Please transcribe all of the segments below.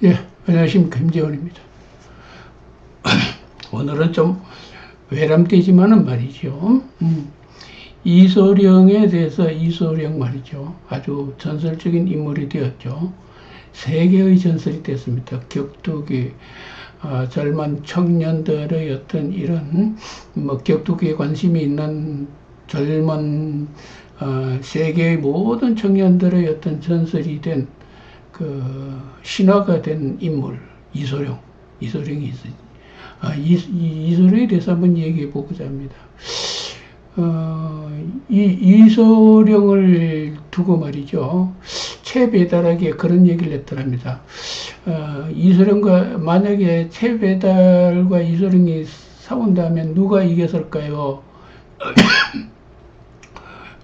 예, 안녕하십니까. 김재원입니다. 오늘은 좀 외람되지만은 말이죠. 이소룡에 대해서 이소룡 말이죠. 아주 전설적인 인물이 되었죠. 세계의 전설이 됐습니다. 격투기, 젊은 청년들의 어떤 이런 뭐 격투기에 관심이 있는 젊은 세계의 모든 청년들의 어떤 전설이 된 그 신화가 된 인물 이소룡이 있어요. 이소룡에 대해서 한번 얘기해 보고자 합니다. 이소룡을 두고 말이죠. 채배달에게 그런 얘기를 했더랍니다. 이소룡과 만약에 채배달과 이소룡이 싸운다면 누가 이겼을까요?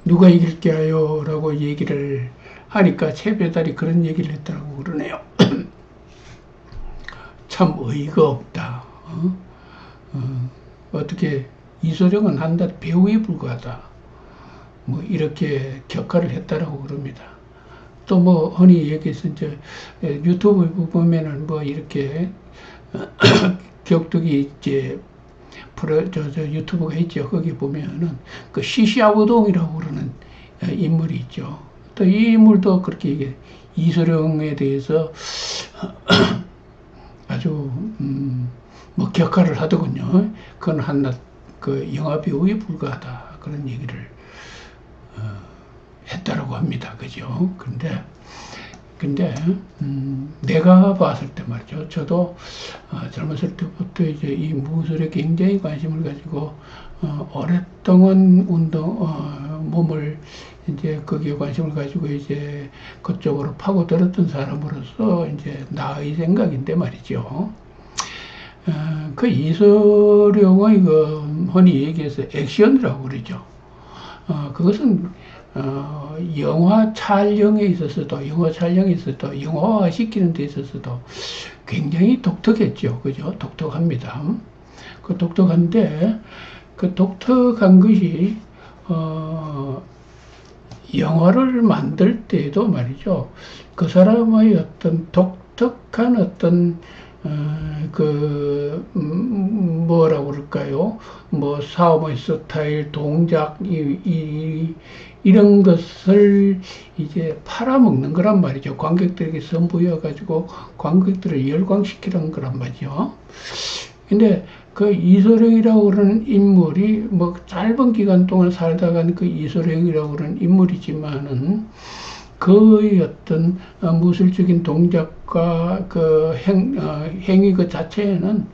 누가 이길게요? 라고 얘기를 하니까 채배달이 그런 얘기를 했다고 그러네요. 참 어이가 없다. 어떻게 이소룡은 한낱 배우에 불과하다. 뭐 이렇게 격하를 했다라고 그럽니다. 또 뭐 흔히 얘기해서 이제 유튜브 보면은 뭐 이렇게 격투기 이제 저 유튜브가 있죠. 거기 보면은 그 시시아우동이라고 그러는 인물이 있죠. 또 이 인물도 그렇게 얘기해. 이소룡에 대해서 아주 뭐 격하를 하더군요. 그건 한낱 그 영화 배우에 불과하다 그런 얘기를 했다라고 합니다. 그죠? 근데 내가 봤을 때 말이죠. 저도 젊었을 때부터 이제 이 무술에 굉장히 관심을 가지고 오랫동안 몸을 이제 거기에 관심을 가지고 이제 그쪽으로 파고들었던 사람으로서 이제 나의 생각인데 말이죠. 그 이소룡의 그 흔히 얘기해서 액션이라고 그러죠. 그것은 영화 촬영에 있어서도 영화화 시키는 데 있어서도 굉장히 독특했죠. 그죠? 독특합니다. 그 독특한데 그 독특한 것이 영화를 만들 때도 말이죠. 그 사람의 어떤 독특한 어떤 뭐라고 그럴까요? 뭐 사업의 스타일, 동작, 이런 것을 이제 팔아먹는 거란 말이죠. 관객들에게 선보여가지고 관객들을 열광시키는 거란 말이죠. 근데 그 이소룡이라고 그러는 인물이 뭐 짧은 기간 동안 살다간 그 이소룡이라고 그러는 인물이지만은 그의 어떤 무술적인 동작과 그 행위 그 자체에는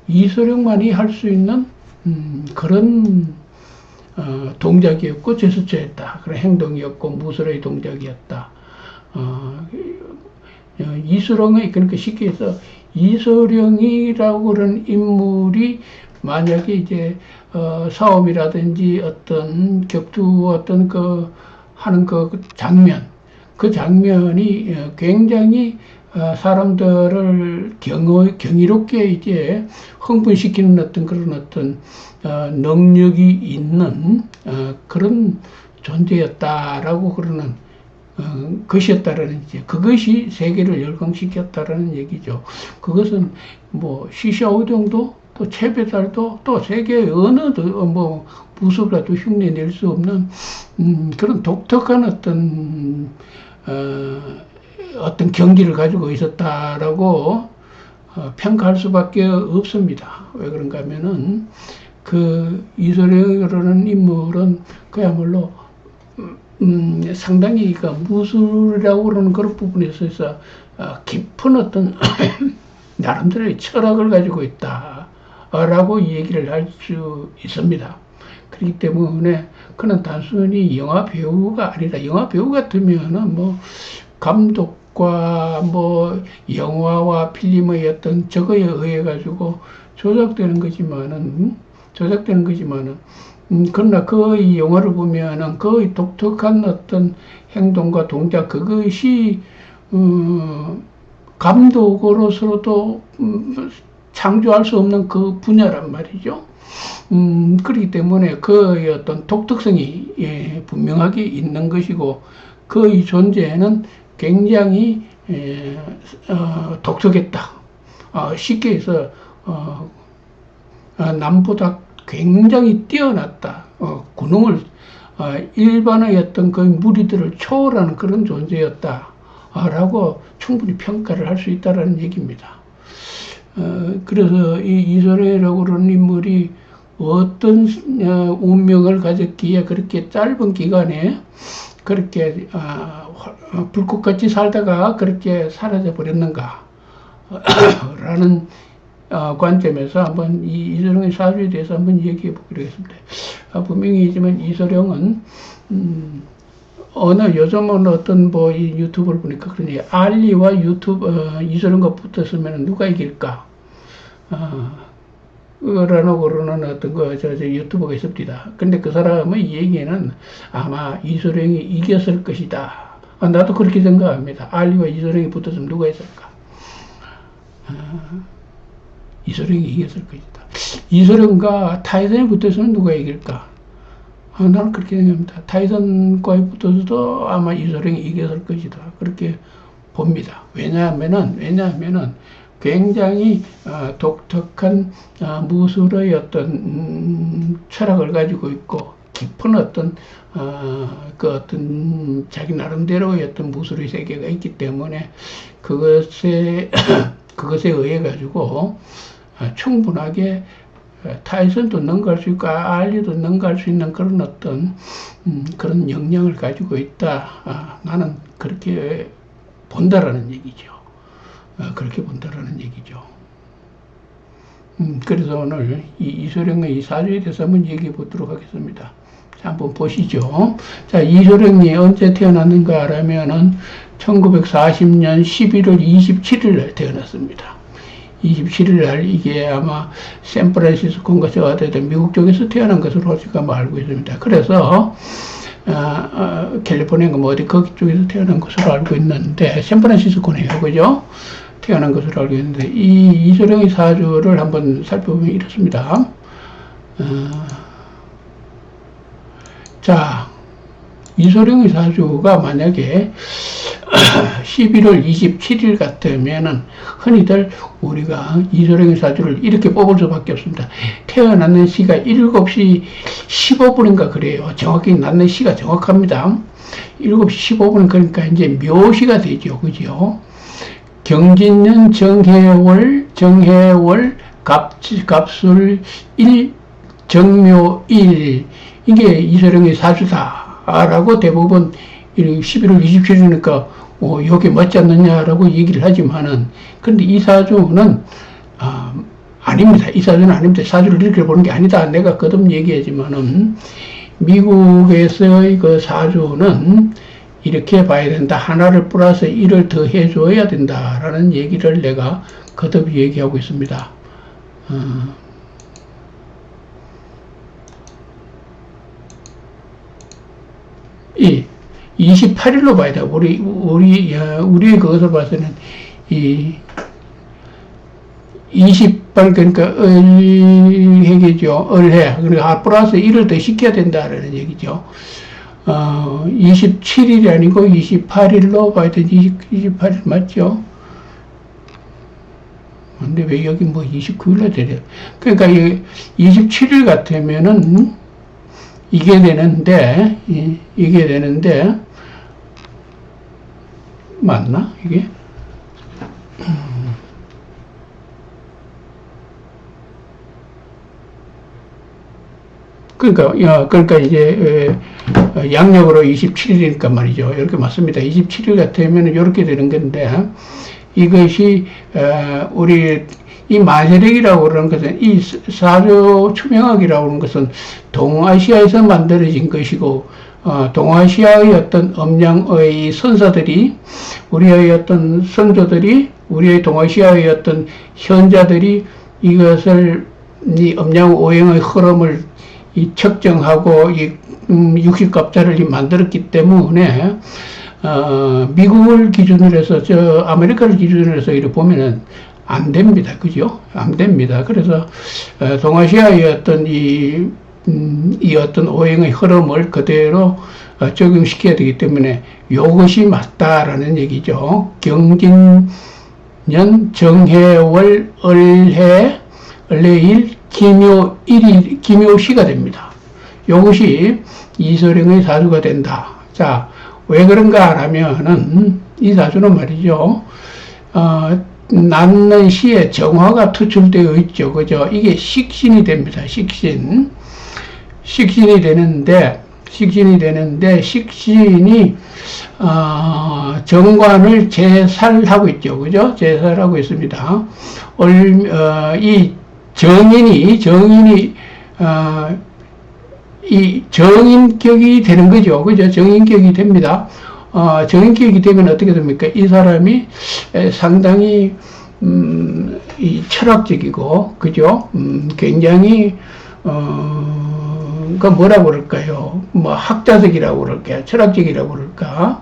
이소룡만이 할 수 있는 그런 동작이었고 제스처였다. 그런 행동이었고 무술의 동작이었다. 이소룡의 그러니까 쉽게 해서 이소룡이라고 그러는 인물이 만약에 이제 싸움이라든지 어떤 격투 어떤 하는 그 장면이 굉장히 사람들을 경이롭게 이제 흥분시키는 어떤 그런 어떤 능력이 있는 그런 존재였다라고 그러는 것이었다라는 이제 그것이 세계를 열광시켰다라는 얘기죠. 그것은 뭐 시샤오동도 또 채배달도 또 세계 어느 뭐 무술가도 흉내낼 수 없는 그런 독특한 어떤 경지를 가지고 있었다라고 평가할 수밖에 없습니다. 왜 그런가 하면은 그 이소룡이라는 인물은 그야말로 상당히 그 무술이라고 그러는 그런 부분에 있어서 깊은 어떤 나름대로의 철학을 가지고 있다라고 얘기를 할 수 있습니다. 그렇기 때문에 그는 단순히 영화 배우가 아니라 영화 배우 같으면은 뭐 감독과 뭐 영화와 필름의 어떤 저거에 의해 가지고 조작되는 거지만은 그러나 그 영화를 보면은 그 독특한 어떤 행동과 동작 그것이 감독으로서도 창조할 수 없는 그 분야란 말이죠. 그렇기 때문에 그의 어떤 독특성이 분명하게 있는 것이고 그의 존재는 굉장히 독특했다. 쉽게 해서 남보다 굉장히 뛰어났다. 군웅을 일반의 어떤 그 무리들을 초월하는 그런 존재였다. 라고 충분히 평가를 할 수 있다는 얘기입니다. 그래서 이 이소룡이라고 그러는 인물이 어떤 운명을 가졌기에 그렇게 짧은 기간에 그렇게 불꽃같이 살다가 그렇게 사라져 버렸는가 라는 관점에서 한번 이 이소룡의 사주에 대해서 한번 얘기해 보기로 했습니다. 분명히지만 이소룡은 어느 요즘은 어떤 뭐 이 유튜브를 보니까 그러니 알리와 이소룡과 붙었으면 누가 이길까? 라고 그러는 어떤 유튜버가 있습니다. 근데 그 사람의 얘기는 아마 이소룡이 이겼을 것이다. 나도 그렇게 생각합니다. 알리와 이소룡이 붙었으면 누가 있을까? 이소룡이 이겼을 것이다. 이소룡과 타이슨이 붙었으면 누가 이길까? 나는 그렇게 생각합니다. 타이슨과에 붙어서도 아마 이소룡이 이겼을 것이다. 그렇게 봅니다. 왜냐하면은 굉장히 독특한 무술의 어떤 철학을 가지고 있고 깊은 어떤 어떤 자기 나름대로의 어떤 무술의 세계가 있기 때문에 그것에 의해 가지고 충분하게 타이슨도 능가할 수 있고 알리도 능가할 수 있는 그런 어떤 그런 역량을 가지고 있다. 나는 그렇게 본다라는 얘기죠. 그렇게 본다라는 얘기죠. 그래서 오늘 이소룡의 이 사주에 대해서 한번 얘기해 보도록 하겠습니다. 자, 한번 보시죠. 자, 이소룡이 언제 태어났는가 하면은 1940년 11월 27일 날 태어났습니다. 27일 날 이게 아마 샌프란시스코인가 저가 되던 미국 쪽에서 태어난 것으로 제가 알고 있습니다. 그래서 캘리포니아가 뭐 어디 거기 쪽에서 태어난 것으로 알고 있는데 샌프란시스코네요, 그죠? 태어난 것으로 알고 있는데 이 이소룡의 사주를 한번 살펴보면 이렇습니다. 자, 이소룡의 사주가 만약에 11월 27일 같으면은 흔히들 우리가 이소룡의 사주를 이렇게 뽑을 수밖에 없습니다. 태어났는 시가 7시 15분인가 그래요. 정확히 낳는 시가 정확합니다. 7시 15분 그러니까 이제 묘시가 되죠. 그죠? 경진년 정해월 갑술 1 정묘 1 이게 이소룡의 사주다라고 대부분 11월 27일이니까 여기 맞지 않느냐라고 얘기를 하지만은 근데 이 사주는 아닙니다. 이 사주는 아닙니다. 사주를 이렇게 보는 게 아니다. 내가 거듭 얘기하지만은 미국에서의 그 사주는 이렇게 봐야 된다. 하나를 플러스 1을 더 해줘야 된다라는 얘기를 내가 거듭 얘기하고 있습니다. 28일로 봐야 돼. 우리의 그것을 봐서는 이 28, 그러니까 을해겠죠. 을해. 그러니까 플러스 1을 더 시켜야 된다라는 얘기죠. 27일이 아니고 28일로 봐야 돼. 28일 맞죠? 근데 왜 여기 뭐 29일로 되려? 그러니까 27일 같으면은 이게 되는데 맞나 이게? 그러니까 이제 양력으로 27일이니까 말이죠. 이렇게 맞습니다. 27일 같으면 이렇게 되는 건데 이것이 우리 이 만세력이라고 그러는 것은 이 사주 추명학이라고 하는 것은 동아시아에서 만들어진 것이고 동아시아의 어떤 음양의 선사들이 우리의 어떤 선조들이 우리의 동아시아의 어떤 현자들이 이것을 이 음양 오행의 흐름을 측정하고 이 육식갑자를 만들었기 때문에 미국을 기준으로 해서 아메리카를 기준으로 해서 이렇게 보면은 안 됩니다. 그죠? 안 됩니다. 그래서 동아시아의 어떤 이 이 어떤 오행의 흐름을 그대로 적용시켜야 되기 때문에 이것이 맞다라는 얘기죠. 경진년 정해월 을해 을해일 기묘일이 기묘시가 됩니다. 이것이 이소룡의 사주가 된다. 자, 왜 그런가 하면은 이 사주는 말이죠. 낳는 시에 정화가 투출되어 있죠. 그죠? 이게 식신이 됩니다. 식신이 되는데 식신이 정관을 제살하고 있죠. 그죠? 제살하고 있습니다. 이 정인이 이 정인격이 되는 거죠. 그죠? 정인격이 됩니다. 정인격이 되면 어떻게 됩니까? 이 사람이 상당히, 이 철학적이고, 그죠? 굉장히, 그 뭐라고 그럴까요? 뭐 학자적이라고 그럴까요? 철학적이라고 그럴까?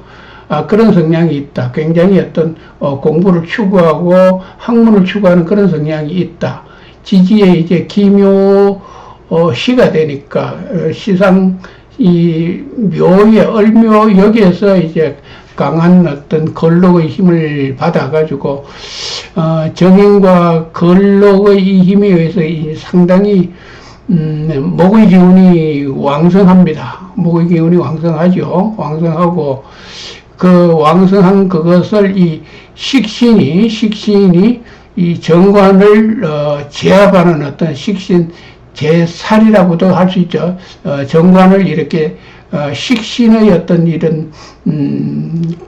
그런 성향이 있다. 굉장히 어떤, 공부를 추구하고 학문을 추구하는 그런 성향이 있다. 지지에 이제 기묘, 시가 되니까, 시상, 이 묘의 을묘 여기에서 이제 강한 어떤 걸록의 힘을 받아가지고, 정인과 걸록의 이 힘에 의해서 상당히, 목의 기운이 왕성합니다. 목의 기운이 왕성하죠. 왕성하고, 그 왕성한 그것을 이 식신이 이 정관을, 제압하는 어떤 식신, 제살이라고도 할 수 있죠. 정관을 이렇게 식신의 어떤 이런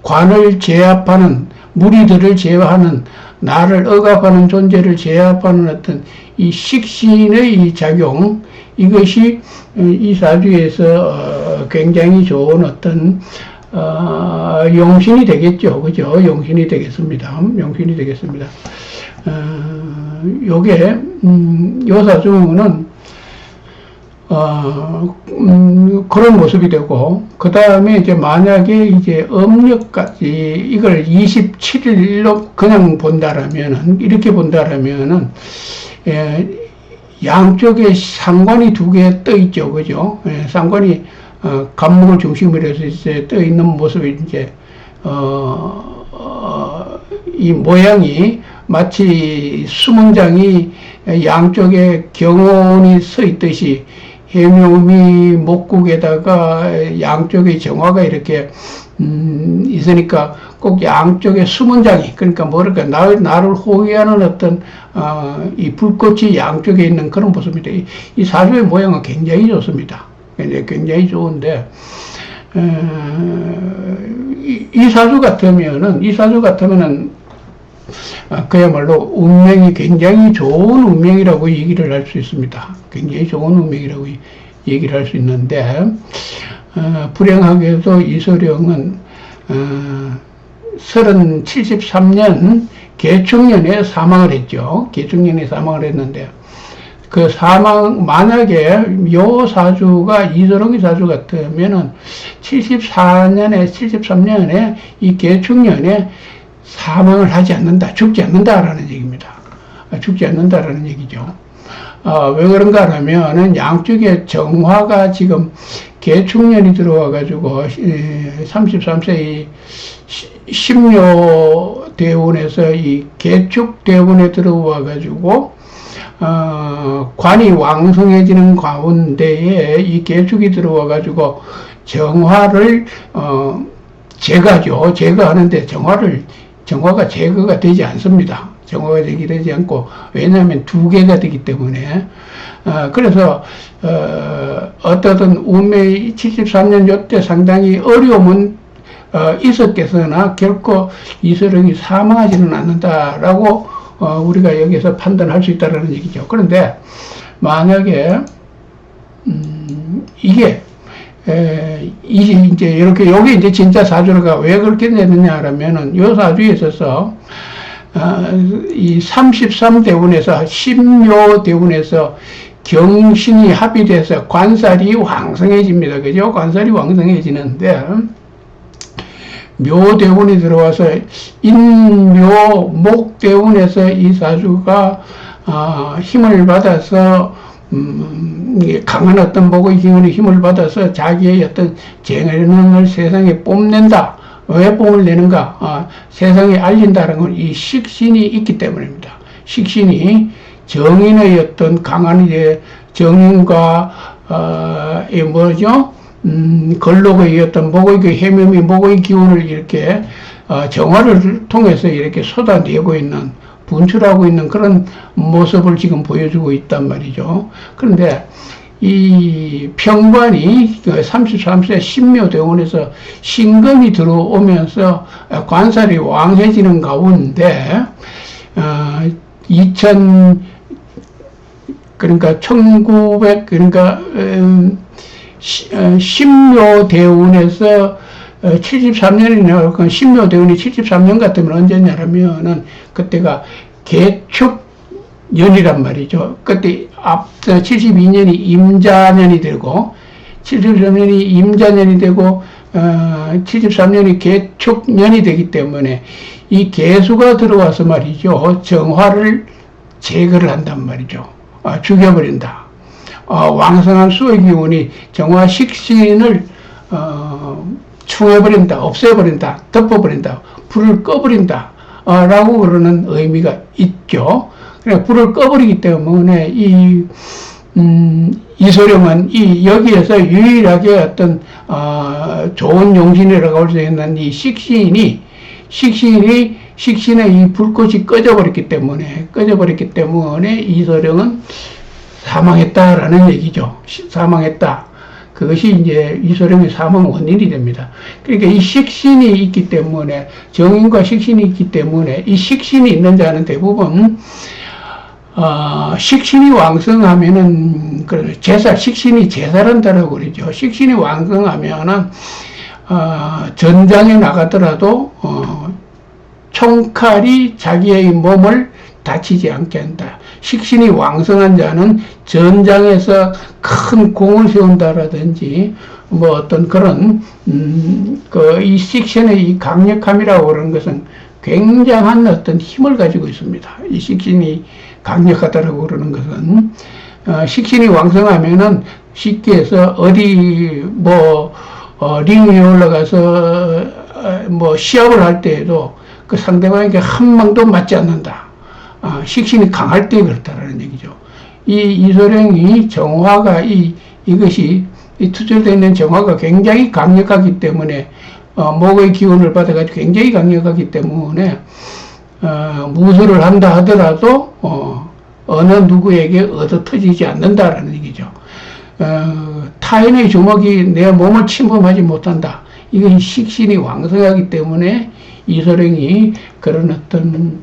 관을 제압하는 무리들을 제어하는 나를 억압하는 존재를 제압하는 어떤 이 식신의 이 작용 이것이 이 사주에서 굉장히 좋은 어떤 용신이 되겠죠. 그죠? 용신이 되겠습니다. 용신이 되겠습니다. 요게 요 사주는 그런 모습이 되고, 그 다음에 이제 만약에 이제 음력까지 이걸 27일로 그냥 본다라면은, 이렇게 본다라면은, 양쪽에 상관이 두 개 떠 있죠. 그죠? 상관이, 간목을 중심으로 해서 이제 떠 있는 모습이 이제, 이 모양이 마치 수문장이 양쪽에 경혼이 서 있듯이 해묘미 목국에다가 양쪽에 정화가 이렇게 있으니까 꼭 양쪽에 수문장이 그러니까 뭐랄까 나를 호위하는 어떤 이 불꽃이 양쪽에 있는 그런 모습입니다. 이 사주의 모양은 굉장히 좋습니다. 굉장히 좋은데 이 사주 같으면은 그야말로 운명이 굉장히 좋은 운명이라고 얘기를 할 수 있습니다. 굉장히 좋은 운명이라고 얘기를 할 수 있는데, 불행하게도 이소룡은, 73년 개축년에 사망을 했죠. 개축년에 사망을 했는데, 그 만약에 요 사주가 이소룡의 사주 같으면은 73년에 이 개축년에 사망을 하지 않는다, 죽지 않는다라는 얘기입니다. 죽지 않는다라는 얘기죠. 왜 그런가 하면은 양쪽에 정화가 지금 개축년이 들어와가지고 33세 신묘 대운에서 이 개축 대운에 들어와가지고 관이 왕성해지는 가운데에 이 개축이 들어와가지고 정화를 제거하는데 정화가 제거가 되지 않습니다. 정화가 되지 않고, 왜냐하면 두 개가 되기 때문에, 그래서, 어떠든 운명이 73년 요때 상당히 어려움은, 있었겠으나 결코 이소룡이 사망하지는 않는다라고, 우리가 여기서 판단할 수 있다는 얘기죠. 그런데, 만약에, 이게, 이제 이렇게 요게 이제 진짜 사주가 왜 그렇게 되느냐 하면은 요 사주에 있어서 이 33대운에서 신묘 대운에서 경신이 합의돼서 관살이 왕성해집니다. 그죠? 관살이 왕성해지는데 묘 대운이 들어와서 인묘 목 대운에서 이 사주가 힘을 받아서 이게 강한 어떤 목의 기운의 힘을 받아서 자기의 어떤 재능을 세상에 뽐낸다. 왜 뽐을 내는가? 세상에 알린다는 건 이 식신이 있기 때문입니다. 식신이 정인의 어떤 강한 정인과 이 뭐죠? 걸록의 어떤 목의 그 해묘미 목의 기운을 이렇게 정화를 통해서 이렇게 쏟아내고 있는 분출하고 있는 그런 모습을 지금 보여주고 있단 말이죠. 그런데 이 평관이 33세 신묘대운에서 신금이 들어오면서 관살이 왕해지는 가운데 1900 그러니까 신묘대운에서 73년이네요. 신묘대운이 73년 같으면 언제냐면은 그때가 개축년이란 말이죠. 그때 앞서 72년이 임자년이 되고 73년이 임자년이 되고 73년이 개축년이 되기 때문에 이 개수가 들어와서 말이죠. 정화를 제거를 한단 말이죠. 죽여버린다. 왕성한 수의 기운이 정화 식신을 충해버린다, 없애버린다, 덮어버린다, 불을 꺼버린다, 라고 그러는 의미가 있죠. 그러니까 불을 꺼버리기 때문에 이소룡은 여기에서 유일하게 어떤, 좋은 용신이라고 할 수 있는 이 식신의 이 불꽃이 꺼져버렸기 때문에 이소룡은 사망했다라는 얘기죠. 사망했다. 그것이 이제 이소룡의 사망 원인이 됩니다. 그러니까 이 식신이 있기 때문에, 정인과 식신이 있기 때문에, 이 식신이 있는 자는 대부분, 식신이 왕성하면은, 식신이 제살한다라고 그러죠. 식신이 왕성하면은, 전장에 나가더라도, 총칼이 자기의 몸을 다치지 않게 한다. 식신이 왕성한 자는 전장에서 큰 공을 세운다라든지, 뭐 어떤 그런, 이 식신의 이 강력함이라고 그러는 것은 굉장한 어떤 힘을 가지고 있습니다. 이 식신이 강력하다라고 그러는 것은, 식신이 왕성하면은 쉽게 해서 어디, 링 위에 올라가서, 시합을 할 때에도 그 상대방에게 한 방도 맞지 않는다. 식신이 강할 때 그렇다라는 얘기죠. 이소룡이 정화가 이것이 투철되어 있는 정화가 굉장히 강력하기 때문에 목의 기운을 받아가지고 굉장히 강력하기 때문에 무술을 한다 하더라도 어느 누구에게 얻어 터지지 않는다라는 얘기죠. 타인의 주먹이 내 몸을 침범하지 못한다. 이것이 식신이 왕성하기 때문에 이소룡이 그런 어떤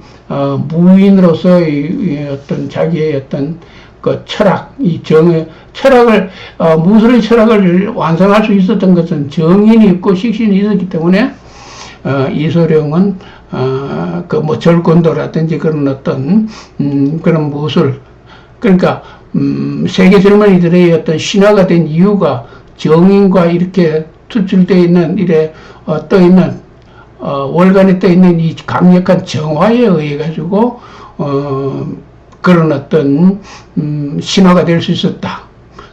무인으로서의 어떤 자기의 어떤 그 철학, 철학을 무술의 철학을 완성할 수 있었던 것은 정인이 있고 식신이 있었기 때문에 이소룡은 절권도라든지 그런 어떤 그런 무술, 그러니까 세계 젊은이들의 어떤 신화가 된 이유가 정인과 이렇게 투출되어 있는 떠 있는 월간에 떠 있는 이 강력한 정화에 의해 가지고 그런 어떤 신화가 될 수 있었다.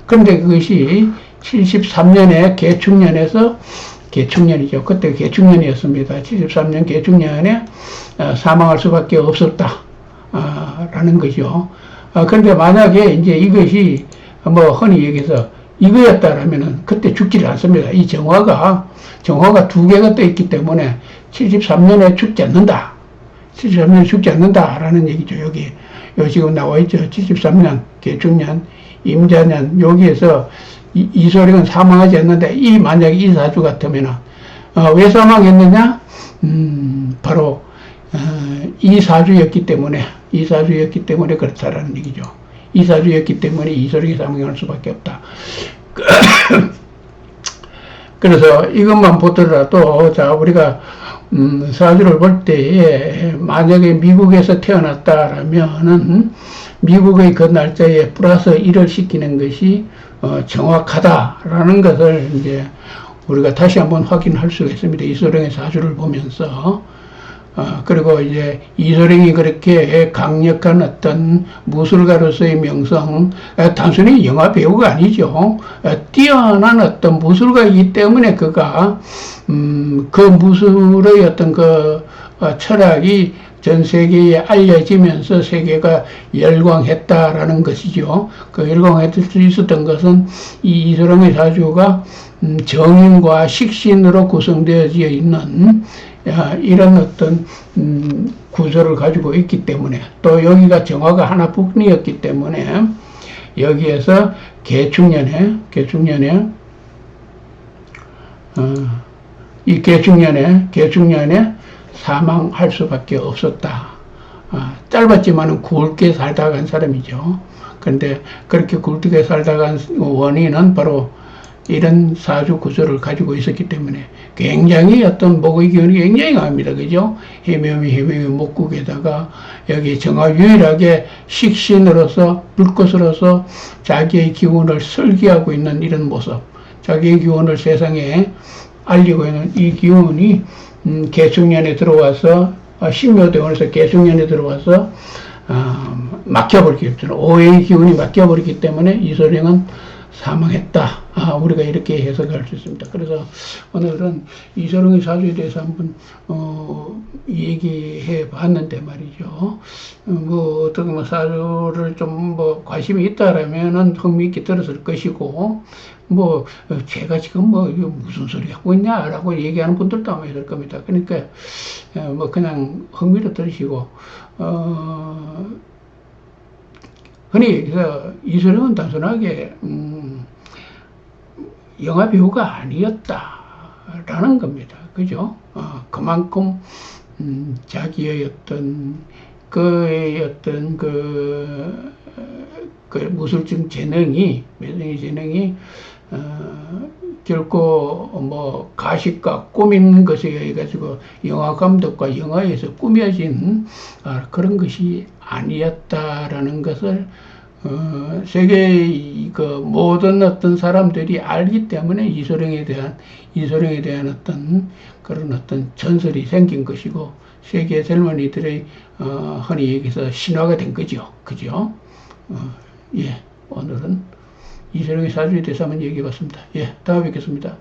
그런데 그것이 73년에 개축년이죠. 그때 개축년이었습니다. 73년 개축년에 사망할 수밖에 없었다. 라는 거죠. 그런데 만약에 이제 이것이 흔히 얘기해서 이거였다라면은 그때 죽지를 않습니다. 이 정화가 두 개가 떠 있기 때문에 73년에 죽지 않는다. 73년에 죽지 않는다라는 얘기죠. 여기 지금 나와 있죠. 73년, 개축년, 임자년, 여기에서 이소룡은 사망하지 않는데, 만약에 이 사주 같으면은, 왜 사망했느냐? 바로, 이 사주였기 때문에 그렇다라는 얘기죠. 이 사주였기 때문에 이소룡이 사망할 수밖에 없다. 그래서 이것만 보더라도, 자, 우리가, 사주를 볼 때에, 만약에 미국에서 태어났다라면은, 미국의 그 날짜에 플러스 1을 시키는 것이, 정확하다라는 것을 이제, 우리가 다시 한번 확인할 수가 있습니다. 이소룡의 사주를 보면서, 그리고 이제 이소룡이 그렇게 강력한 어떤 무술가로서의 명성, 단순히 영화 배우가 아니죠. 뛰어난 어떤 무술가이기 때문에 그가, 그 무술의 어떤 철학이 전 세계에 알려지면서 세계가 열광했다라는 것이죠. 그 열광했을 수 있었던 것은 이 이소룡의 사주가 정인과 식신으로 구성되어져 있는 이런 어떤 구조를 가지고 있기 때문에, 또 여기가 정화가 하나뿐이었기 때문에 여기에서 개축년에 이 개축년에 사망할 수밖에 없었다. 짧았지만은 굵게 살다 간 사람이죠. 그런데 그렇게 굵게 살다 간 원인은 바로 이런 사주 구조를 가지고 있었기 때문에 굉장히 어떤 목의 기운이 굉장히 강합니다. 그죠? 해묘미 목국에다가 여기 정화 유일하게 식신으로서 불꽃으로서 자기의 기운을 설계하고 있는 이런 모습, 자기의 기운을 세상에 알리고 있는 이 기운이 개축년에 들어와서 신묘대원에서 개축년에 들어와서 막혀버리기 때문에 오해의 기운이 막혀버리기 때문에 이소룡은 사망했다. 우리가 이렇게 해석할 수 있습니다. 그래서 오늘은 이소룡의 사주에 대해서 한번 얘기해 봤는데 말이죠. 어떻게 사주를 좀 관심이 있다라면은 흥미있게 들었을 것이고, 제가 지금 이거 무슨 소리 하고 있냐라고 얘기하는 분들도 아마 있을 겁니다. 그러니까 그냥 흥미로 들으시고, 흔히 얘기해서 이소룡은 단순하게 영화 배우가 아니었다라는 겁니다. 그죠? 그만큼 자기의 어떤 그의 어떤 그 무술적 재능이 결코 가식과 꾸미는 것에 의해 가지고 영화 감독과 영화에서 꾸며진 그런 것이 아니었다라는 것을 세계의 모든 어떤 사람들이 알기 때문에 이소룡에 대한 어떤 그런 어떤 전설이 생긴 것이고, 세계 젊은이들의 흔히 얘기해서 신화가 된 거죠. 그죠? 예, 오늘은 이소룡의 사주에 대해서 한번 얘기해 봤습니다. 예, 다음에 뵙겠습니다.